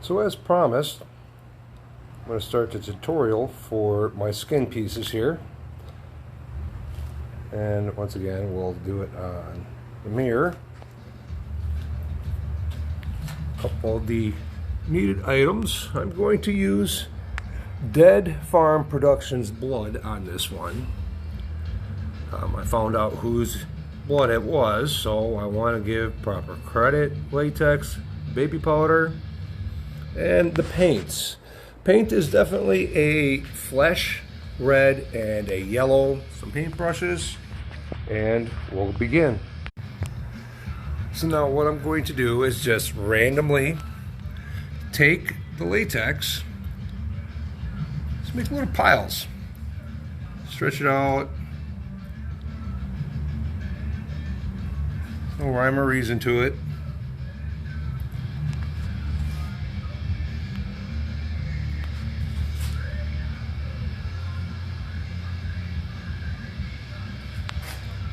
So as promised, I'm going to start the tutorial for my skin pieces here. And once again, we'll do it on the mirror. A couple of the needed items. I'm going to use Dead Farm Productions blood on this one. I found out whose blood it was, so I want to give proper credit. Latex, baby powder, and the paints. Paint is definitely a flesh red and a yellow. Some paint brushes, and we'll begin. So now what I'm going to do is just randomly take the latex, just make little piles, stretch it out. No rhyme or reason to it.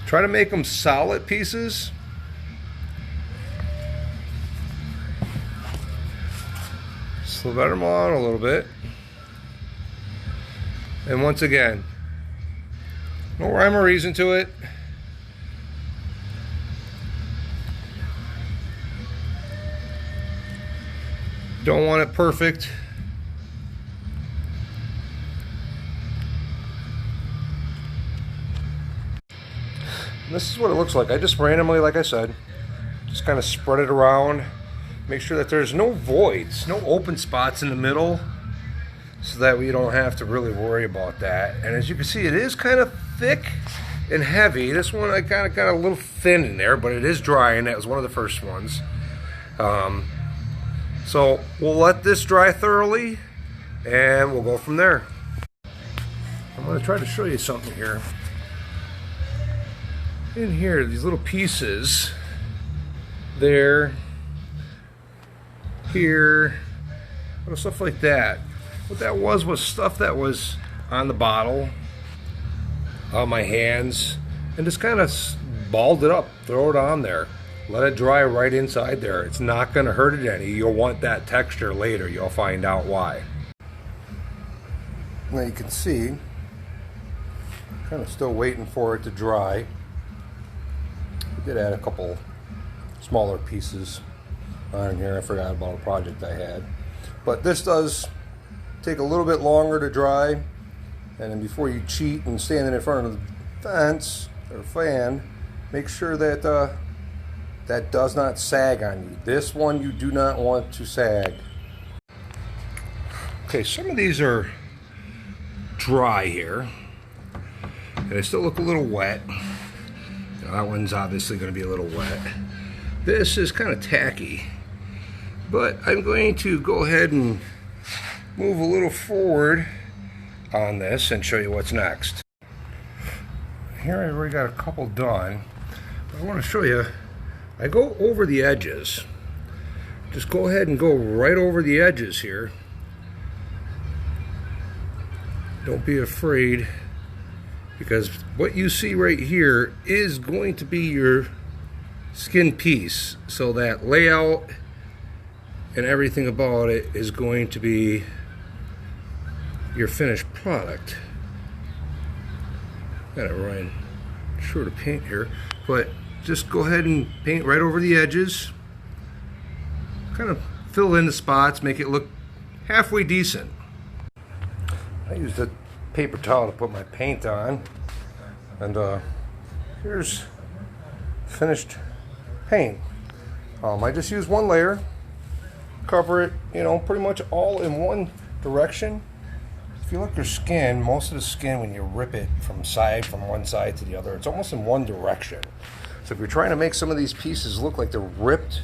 Try to make them solid pieces. Slide them on a little bit. And once again, no rhyme or reason to it. Don't want it perfect. This is what it looks like. I just randomly, like I said, just kind of spread it around. Make sure that there's no voids, no open spots in the middle, so that we don't have to really worry about that. And as you can see, it is kind of thick and heavy. This one I kind of got a little thin in there, but it is dry, and that was one of the first ones. So we'll let this dry thoroughly, and we'll go from there. I'm going to try to show you something here. In here, these little pieces, there, here, stuff like that. What that was stuff that was on the bottle, on my hands, and just kind of balled it up, throw it on there. Let it dry right inside there. It's not going to hurt it any. You'll want that texture later. You'll find out why. Now you can see, kind of still waiting for it to dry. I did add a couple smaller pieces on here. I forgot about a project I had. But this does take a little bit longer to dry. And then before you cheat and standing in front of the fence or fan, make sure that that does not sag on you. This one you do not want to sag. Okay, some of these are dry here. And they still look a little wet. That one's obviously going to be a little wet. This is kind of tacky, but I'm going to go ahead and move a little forward on this and show you what's next. Here I've already got a couple done. I want to show you, I go over the edges. Just go ahead and go right over the edges here. Don't be afraid, because what you see right here is going to be your skin piece. So that layout and everything about it is going to be your finished product. Gotta run short of paint here, but just go ahead and paint right over the edges. Kind of fill in the spots, make it look halfway decent. I used a paper towel to put my paint on, and here's finished paint. I just used one layer, cover it, pretty much all in one direction. If you look at your skin, most of the skin, when you rip it from one side to the other, it's almost in one direction. So if you're trying to make some of these pieces look like they're ripped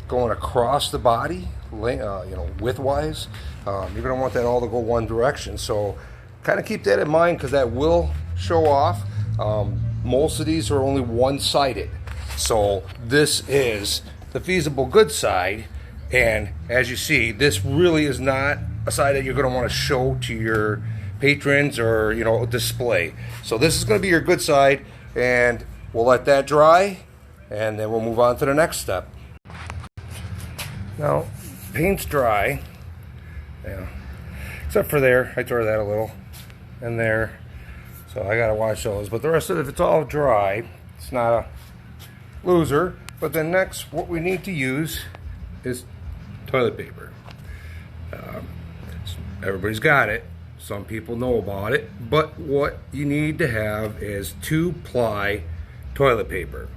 going across the body, width-wise, you're going to want that all to go one direction. So kind of keep that in mind, because that will show off. Most of these are only one-sided. So this is the feasible good side, and as you see, this really is not a side that you're going to want to show to your patrons or display. So this is going to be your good side, and we'll let that dry, and then we'll move on to the next step. Now paint's dry, yeah, except for there, I tore that a little, and there, so I gotta wash those. But the rest of it, if it's all dry, it's not a loser. But then next, what we need to use is toilet paper. Everybody's got it. Some people know about it, but what you need to have is 2-ply toilet paper.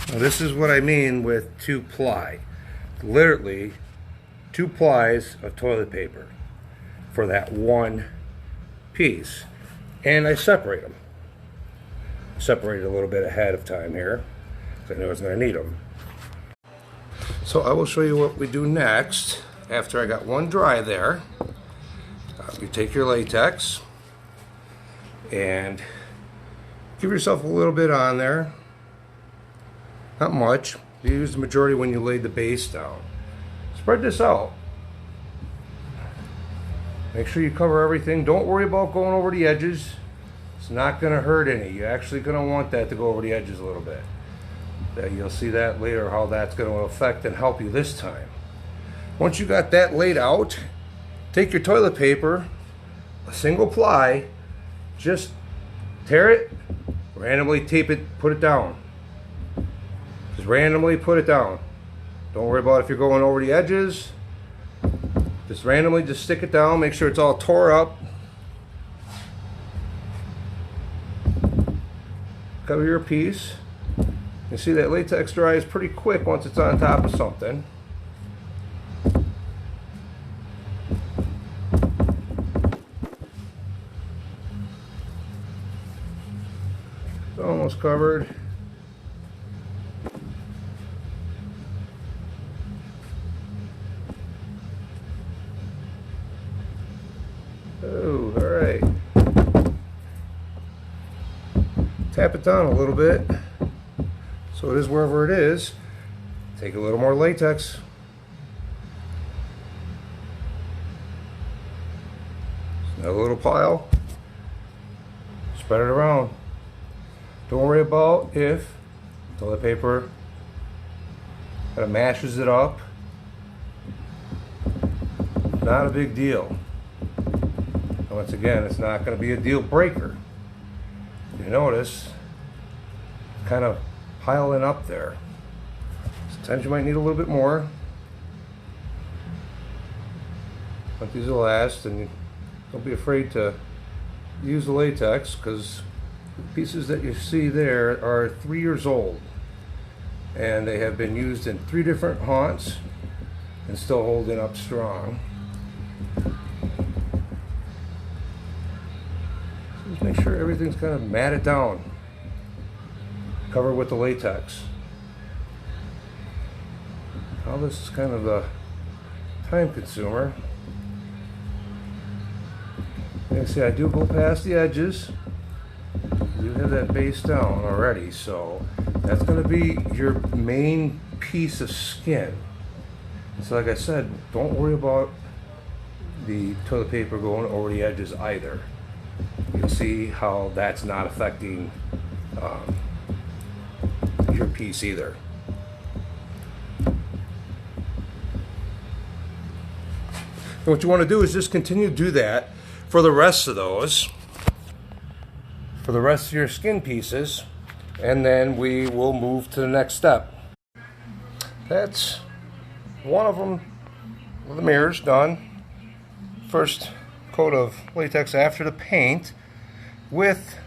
Now this is what I mean with 2-ply. Literally 2 plies of toilet paper for that one piece. And I separate them. Separate it a little bit ahead of time here, because I know I was going to need them. So I will show you what we do next. After I got one dry there, you take your latex and give yourself a little bit on there. Not much. You use the majority when you lay the base down. Spread this out. Make sure you cover everything. Don't worry about going over the edges. It's not going to hurt any. You're actually going to want that to go over the edges a little bit. You'll see that later, how that's going to affect and help you this time. Once you got that laid out, take your toilet paper, a single ply, just tear it, randomly tape it, put it down. Just randomly put it down. Don't worry about if you're going over the edges. Just randomly just stick it down, make sure it's all tore up. Cover your piece. You see that latex dries pretty quick once it's on top of something. It's almost covered. Oh, all right. Tap it down a little bit so it is wherever it is. Take a little more latex. Another little pile. Spread it around. Don't worry about if toilet paper kind of mashes it up. Not a big deal. Once again, it's not going to be a deal breaker. You notice, kind of piling up there. Sometimes you might need a little bit more, but these will last, and don't be afraid to use the latex, because the pieces that you see there are 3 years old, and they have been used in 3 different haunts and still holding up strong. Just make sure everything's kind of matted down. Cover with the latex. All this is kind of a time consumer. And you see, I do go past the edges. You have that base down already, so that's going to be your main piece of skin. So like I said, don't worry about the toilet paper going over the edges either. You'll see how that's not affecting your piece either. And what you want to do is just continue to do that for the rest of those, for the rest of your skin pieces, and then we will move to the next step. That's one of them. The mirror's done. First coat of latex after the paint with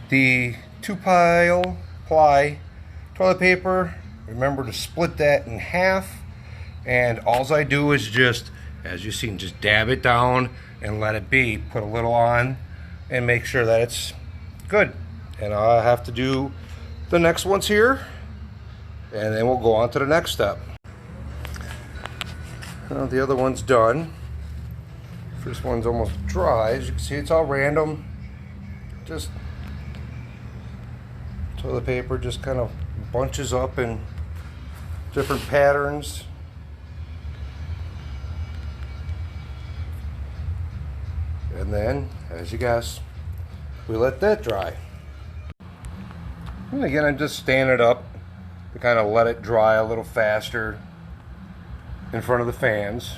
the 2-ply toilet paper. Remember to split that in half, and all I do is just, as you've seen, just dab it down and let it be. Put a little on and make sure that it's good. And I'll have to do the next ones here, and then we'll go on to the next step. Well, the other one's done. First one's almost dry. As you can see, it's all random. Just toilet paper just kind of bunches up in different patterns. And then, as you guess, we let that dry. And again, I'm just standing it up to kind of let it dry a little faster. in front of the fans.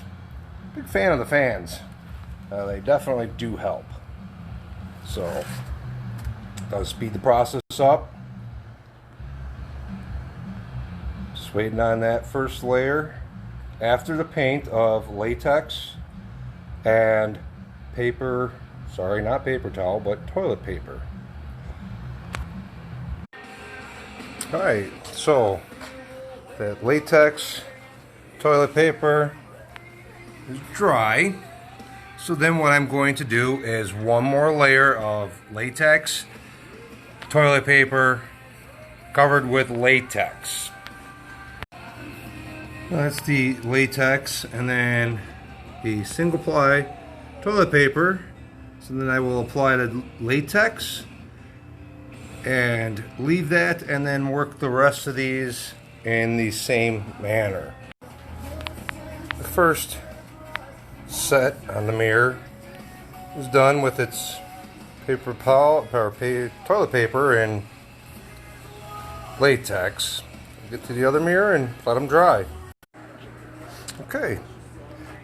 Big fan of the fans. They definitely do help. So, does speed the process up. Just waiting on that first layer after the paint of latex and paper, sorry, not paper towel, but toilet paper. Alright, so that latex toilet paper is dry. So then what I'm going to do is one more layer of latex toilet paper covered with latex. That's the latex, and then the single ply toilet paper. So then I will apply the latex and leave that, and then work the rest of these in the same manner. The first set on the mirror is done with its paper towel or toilet paper and latex. Get to the other mirror and let them dry. Okay,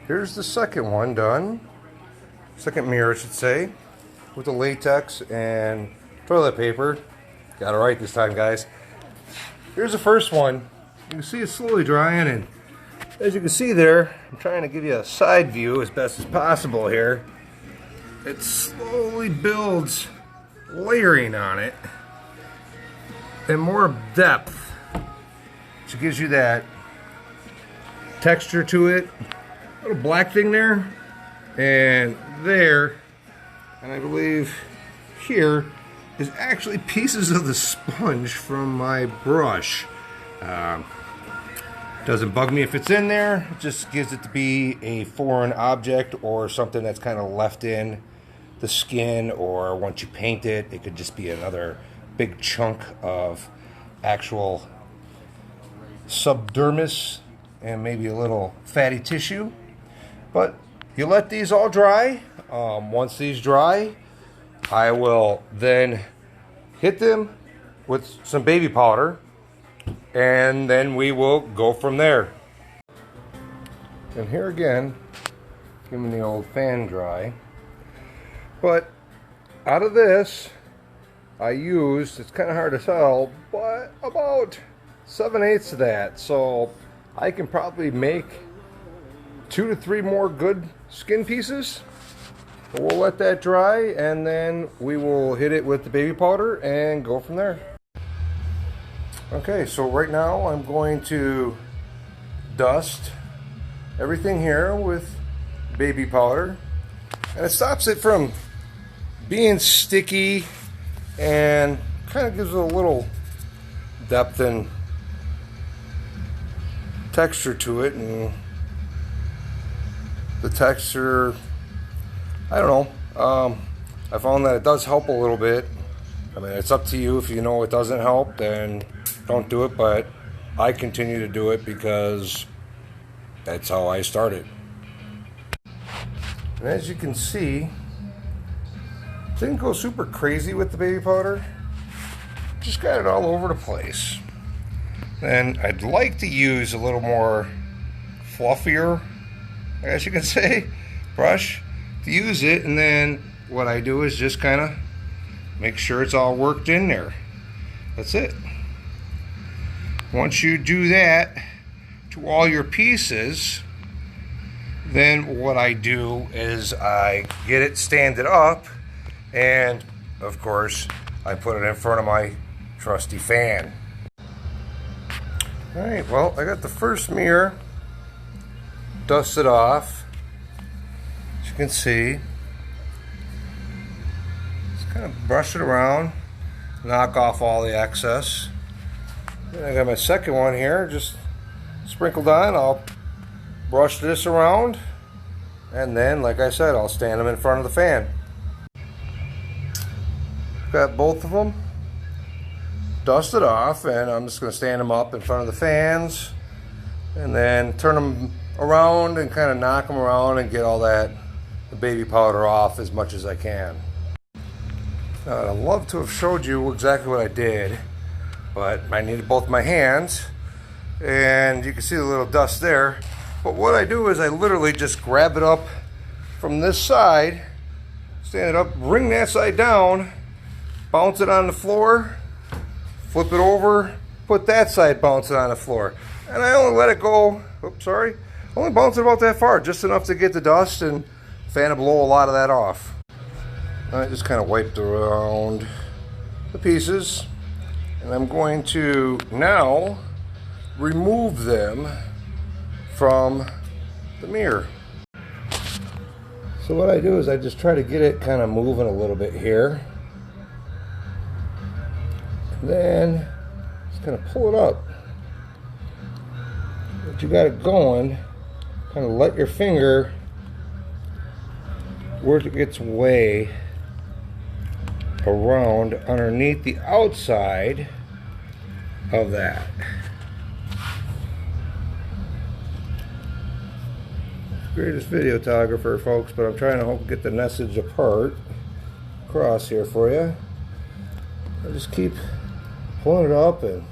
here's the second one done. Second mirror, I should say, with the latex and toilet paper. Got it right this time, guys. Here's the first one. You can see it's slowly drying, and as you can see there, I'm trying to give you a side view as best as possible here. It slowly builds layering on it and more depth, which gives you that texture to it. Little black thing there and there, and I believe here is actually pieces of the sponge from my brush. Doesn't bug me if it's in there. It just gives it to be a foreign object or something that's kind of left in the skin, or once you paint it, it could just be another big chunk of actual subdermis and maybe a little fatty tissue. But you let these all dry. Once these dry, I will then hit them with some baby powder, and then we will go from there. And here again, giving the old fan dry. But out of this, I used, it's kind of hard to tell, but about 7/8 of that. So I can probably make 2 to 3 more good skin pieces. But we'll let that dry, and then we will hit it with the baby powder and go from there. Okay, so right now I'm going to dust everything here with baby powder, and it stops it from being sticky and kind of gives it a little depth and texture to it. And the texture, I don't know, I found that it does help a little bit. I mean, it's up to you. If you know it doesn't help, then don't do it, but I continue to do it because that's how I started. And as you can see, didn't go super crazy with the baby powder, just got it all over the place. And I'd like to use a little more fluffier, I guess you can say, brush to use it, and then what I do is just kind of make sure it's all worked in there. That's it. Once you do that to all your pieces, then what I do is I get it standed up, and of course I put it in front of my trusty fan. Alright, well, I got the first mirror dusted off. As you can see, just kind of brush it around, knock off all the excess. Then I got my second one here, just sprinkled on. I'll brush this around, and then, like I said, I'll stand them in front of the fan. Got both of them dusted off, and I'm just going to stand them up in front of the fans, and then turn them around and kind of knock them around and get all that the baby powder off as much as I can. Now, I'd love to have showed you exactly what I did, but I needed both my hands, and you can see the little dust there. But what I do is I literally just grab it up from this side, stand it up, bring that side down, bounce it on the floor, flip it over, put that side, bounce it on the floor. And I only let it go, oops, sorry, only bounce it about that far, just enough to get the dust and fan to blow a lot of that off. I just kind of wiped around the pieces, and I'm going to now remove them from the mirror. So what I do is I just try to get it kind of moving a little bit here, and then just kind of pull it up. Once you got it going, kind of let your finger work its way around underneath the outside of that. Greatest videographer, folks, but I'm trying to get the message across here for you. I just keep pulling it up, and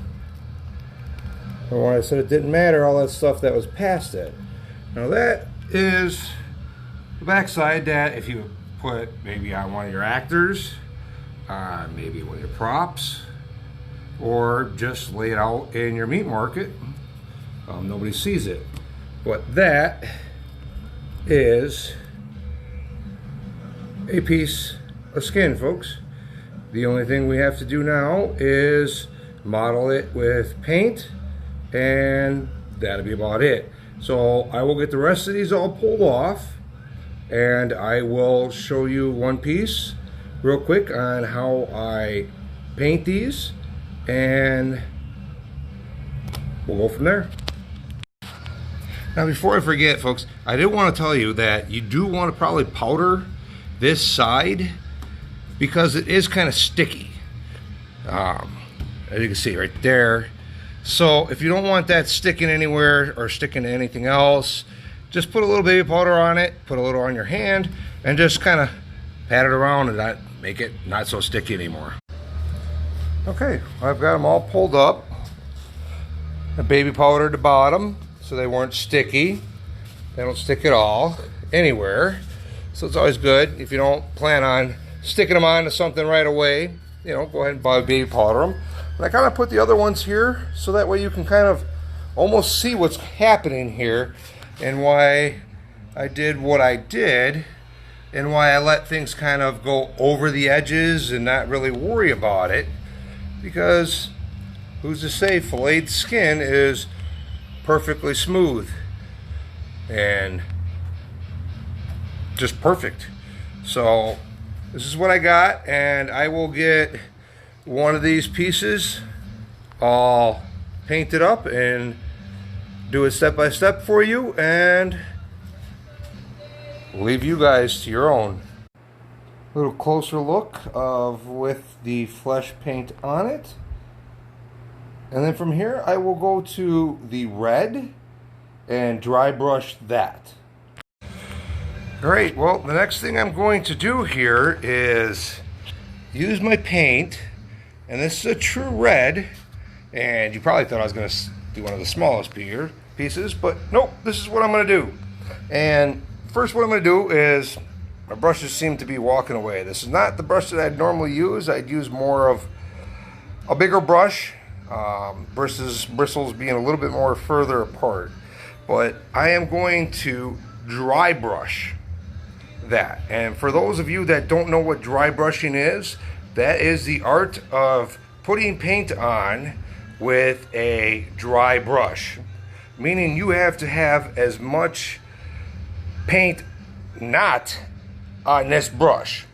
when I said it didn't matter, all that stuff that was past it. Now that is the backside that if you put maybe on one of your actors, maybe one of your props, or just lay it out in your meat market, nobody sees it. But that is a piece of skin, folks. The only thing we have to do now is model it with paint, and that'll be about it. So I will get the rest of these all pulled off, and I will show you one piece real quick on how I paint these, and we'll go from there. Now before I forget, folks, I did want to tell you that you do want to probably powder this side because it is kind of sticky, as you can see right there. So if you don't want that sticking anywhere or sticking to anything else, just put a little baby powder on it, put a little on your hand, and just kind of pat it around and not make it not so sticky anymore. Okay, I've got them all pulled up. I baby powdered the bottom so they weren't sticky. They don't stick at all anywhere, so it's always good. If you don't plan on sticking them onto something right away, you know, go ahead and baby powder them. And I kind of put the other ones here so that way you can kind of almost see what's happening here and why I did what I did and why I let things kind of go over the edges and not really worry about it, because who's to say filleted skin is perfectly smooth and just perfect. So this is what I got, and I will get one of these pieces all painted up and do it step by step for you, and leave you guys to your own. A little closer look of with the flesh paint on it. And then from here, I will go to the red and dry brush that. Great, well, the next thing I'm going to do here is use my paint, and this is a true red, and you probably thought I was going to do one of the smallest pieces, but nope, this is what I'm going to do. And first what I'm going to do is, my brushes seem to be walking away. This is not the brush that I'd normally use. I'd use more of a bigger brush, versus bristles being a little bit more further apart. But I am going to dry brush that. And for those of you that don't know what dry brushing is, that is the art of putting paint on with a dry brush. Meaning you have to have as much paint not on this brush.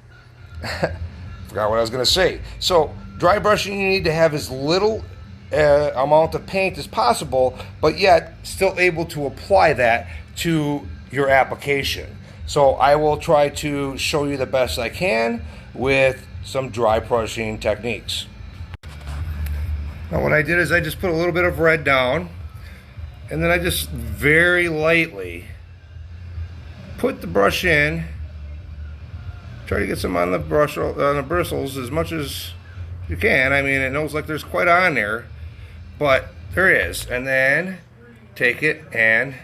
Forgot what I was going to say. So dry brushing, you need to have as little amount of paint as possible, but yet still able to apply that to your application. So I will try to show you the best I can with some dry brushing techniques. Now what I did is I just put a little bit of red down, and then I just very lightly put the brush in, try to get some on the brush, on the bristles as much as you can. I mean, it knows like there's quite on there, but there is. And then take it and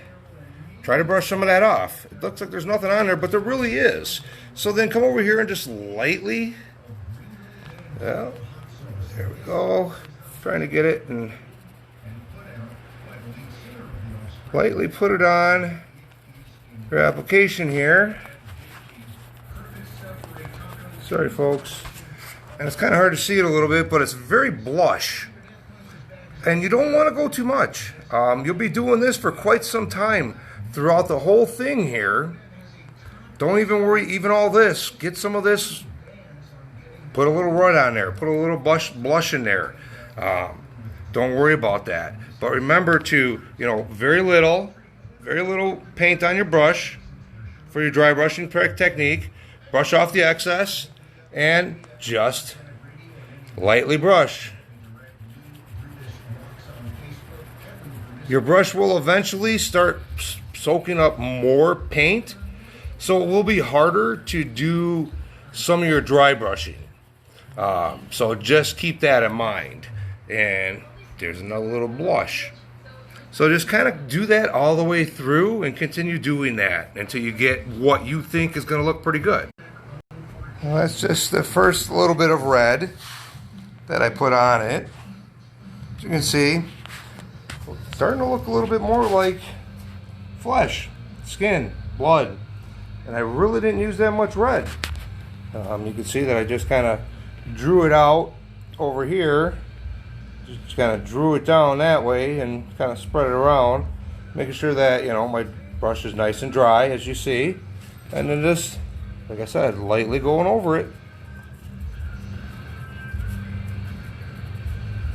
try to brush some of that off. It looks like there's nothing on there, but there really is. So then come over here and just lightly, well, there we go. Trying to get it and lightly put it on your application here. Sorry folks. And it's kind of hard to see it a little bit, but it's very blush. And you don't want to go too much. You'll be doing this for quite some time throughout the whole thing here. Don't even worry, even all this. Get some of this, put a little red on there, put a little blush in there. Don't worry about that. But remember to, very little paint on your brush for your dry brushing technique. Brush off the excess and just lightly brush. Your brush will eventually start soaking up more paint, so it will be harder to do some of your dry brushing. So just keep that in mind. And there's another little blush. So just kind of do that all the way through and continue doing that until you get what you think is going to look pretty good. Well, that's just the first little bit of red that I put on it. As you can see, it's starting to look a little bit more like flesh, skin, blood. And I really didn't use that much red. You can see that I just kind of drew it out over here. Just kind of drew it down that way and kind of spread it around, making sure that, my brush is nice and dry, as you see. And then just, like I said, lightly going over it.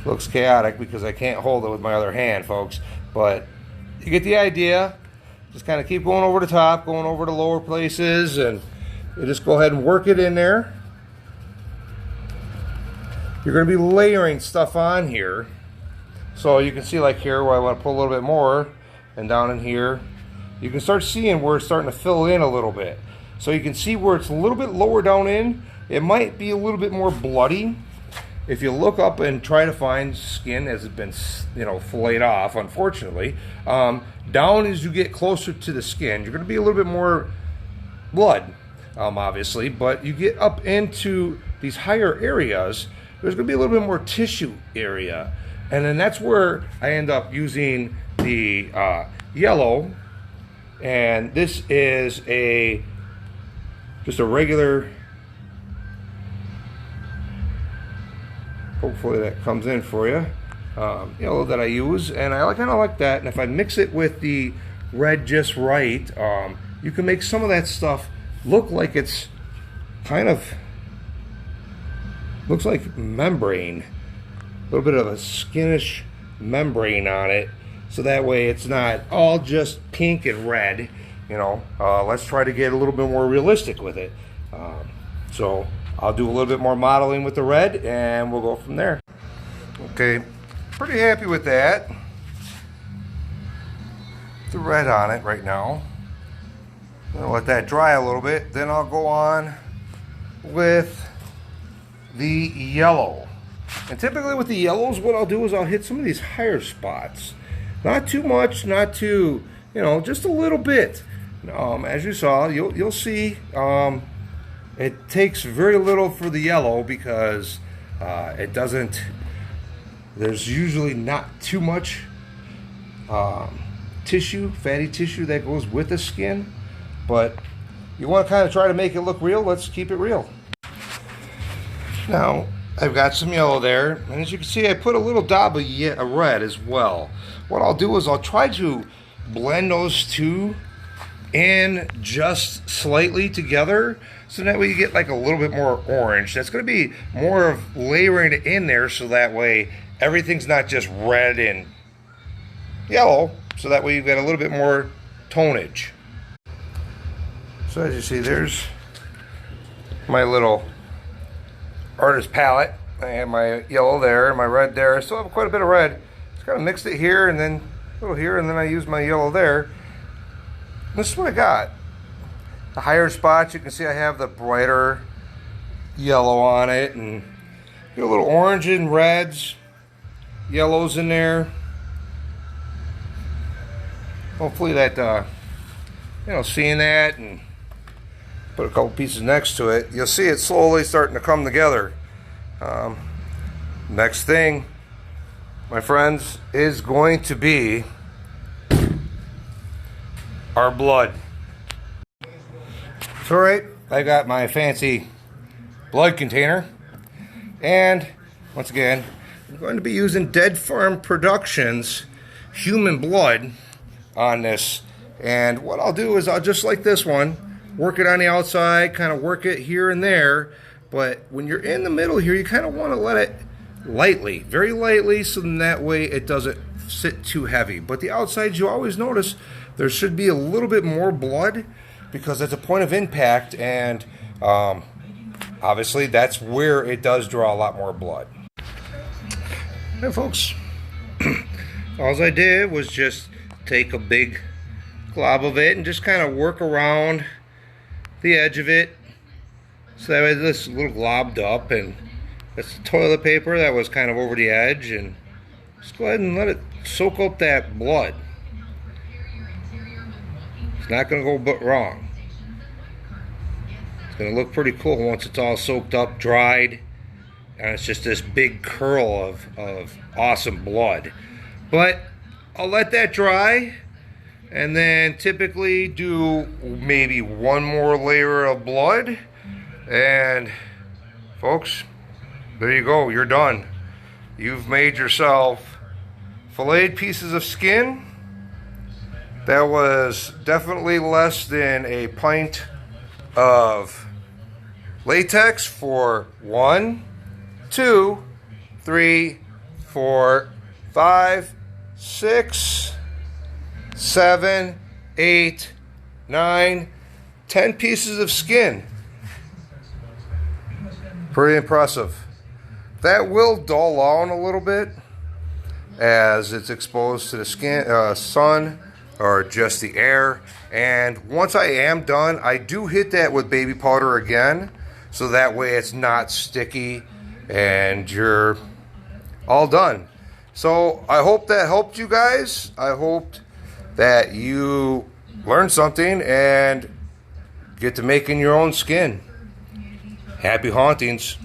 Looks chaotic because I can't hold it with my other hand, folks. But you get the idea. Just kind of keep going over the top, going over the lower places, and you just go ahead and work it in there. You're going to be layering stuff on here. So you can see like here where I want to put a little bit more, and down in here. You can start seeing where it's starting to fill in a little bit. So you can see where it's a little bit lower down in. It might be a little bit more bloody. If you look up and try to find skin as it's been, filleted off, unfortunately, down as you get closer to the skin, you're going to be a little bit more blood, obviously. But you get up into these higher areas, there's going to be a little bit more tissue area. And then that's where I end up using the yellow. And this is just a regular, hopefully that comes in for you, yellow that I use. And I kind of like that. And if I mix it with the red just right, you can make some of that stuff look like it's kind of, looks like membrane, a little bit of a skinish membrane on it, so that way it's not all just pink and red. Let's try to get a little bit more realistic with it. So I'll do a little bit more modeling with the red and we'll go from there. Okay, pretty happy with that. The red on it right now. I'm gonna let that dry a little bit, then I'll go on with the yellow. And typically with the yellows, what I'll do is I'll hit some of these higher spots. Not too much, not too, just a little bit. As you saw, you'll see it takes very little for the yellow because it doesn't, there's usually not too much tissue, fatty tissue that goes with the skin. But you want to kind of try to make it look real, let's keep it real. Now, I've got some yellow there, and as you can see, I put a little dab of red as well. What I'll do is I'll try to blend those two in just slightly together, so that way you get like a little bit more orange. That's going to be more of layering it in there, so that way everything's not just red and yellow, so that way you've got a little bit more tonnage. So as you see, there's my little artist palette. I have my yellow there and my red there. I still have quite a bit of red. Just kind of mixed it here and then a little here, and then I use my yellow there. And this is what I got. The higher spots, you can see I have the brighter yellow on it, and get a little orange and reds, yellows in there. Hopefully that seeing that and put a couple pieces next to it, you'll see it slowly starting to come together. Next thing, my friends, is going to be our blood. So, right, I got my fancy blood container, and once again, I'm going to be using Dead Farm Productions human blood on this. And what I'll do is I'll, just like this one, work it on the outside, kind of work it here and there. But when you're in the middle here, you kind of want to let it lightly, very lightly, so then that way it doesn't sit too heavy. But the outsides, you always notice there should be a little bit more blood because it's a point of impact, and obviously that's where it does draw a lot more blood. And folks, all I did was just take a big glob of it and just kind of work around the edge of it, so that way this little globbed up, and that's the toilet paper that was kind of over the edge, and just go ahead and let it soak up that blood. It's not going to go wrong. It's going to look pretty cool once it's all soaked up, dried, and it's just this big curl of awesome blood. But I'll let that dry, and then typically do maybe one more layer of blood, and folks, there you go, you're done. You've made yourself filleted pieces of skin. That was definitely less than a pint of latex for 1, 2, 3, 4, 5, 6, 7, 8, 9, 10 pieces of skin. Pretty impressive. That will dull down a little bit as it's exposed to the skin, sun, or just the air. And once I am done, I do hit that with baby powder again, so that way it's not sticky and you're all done. So I hope that helped you guys. I hoped that you learned something and get to making your own skin. Happy hauntings.